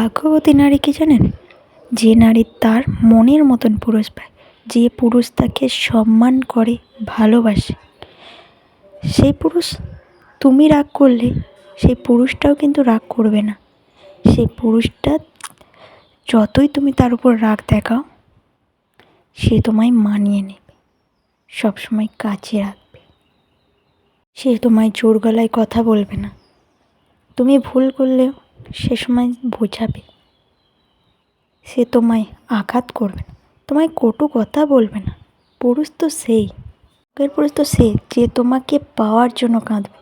ভাগ্যবতী নারী কি জানেন? যে নারী তার মনের মতন পুরুষ পায়, যে পুরুষ তাকে সম্মান করে, ভালোবাসে। সেই পুরুষ, তুমি রাগ করলে সেই পুরুষটাও কিন্তু রাগ করবে না। সেই পুরুষটা যতই তুমি তার উপর রাগ দেখাও, সে তোমায় মানিয়ে নেবে, সবসময় কাছে রাখবে। সে তোমায় জোর গলায় কথা বলবে না। তুমি ভুল করলেও সে সময় বোঝাবে। সে তোমায় আঘাত করবে না, তোমায় কটু কথা বলবে না। পুরুষ তো সেই, পুরুষ তো সে যে তোমাকে পাওয়ার জন্য কাঁদবে,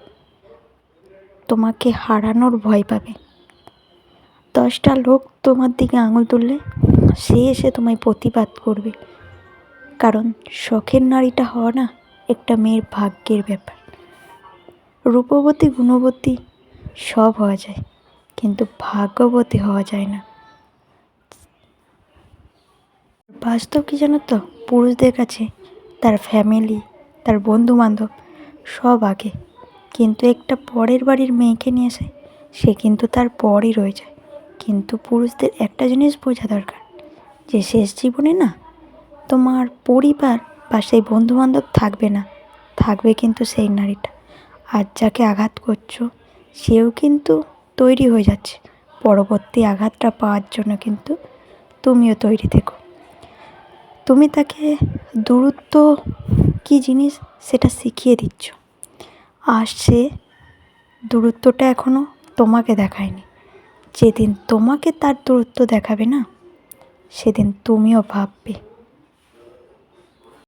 তোমাকে হারানোর ভয় পাবে। 10টা লোক তোমার দিকে আঙুল তুললে সে এসে তোমায় প্রতিবাদ করবে। কারণ শখের নারীটা হওয়া না একটা মেয়ের ভাগ্যের ব্যাপার। রূপবতী, গুণবতী সব হওয়া যায়, কিন্তু ভাগ্যবতী হওয়া যায় না। বাস্তব কি জানো তো, পুরুষদের কাছে তার ফ্যামিলি, তার বন্ধুবান্ধব সব আগে, কিন্তু একটা পরের বাড়ির মেয়েকে নিয়ে আসে, সে কিন্তু তার পরই রয়ে যায়। কিন্তু পুরুষদের একটা জিনিস বোঝা দরকার, যে শেষ জীবনে না তোমার পরিবার বা সেই বন্ধুবান্ধব থাকবে না, থাকবে কিন্তু সেই নারীটা। আর যাকে আঘাত করছো সেও কিন্তু তৈরি হয়ে যাচ্ছে, পরবর্তী আঘাতটা পাওয়ার জন্য কিন্তু তুমিও তৈরি থেকো। তুমি তাকে দূরত্ব কী জিনিস সেটা শিখিয়ে দিচ্ছ, আর সে দূরত্বটা এখনও তোমাকে দেখায়নি। যেদিন তোমাকে তার দূরত্ব দেখাবে না, সেদিন তুমিও ভাববে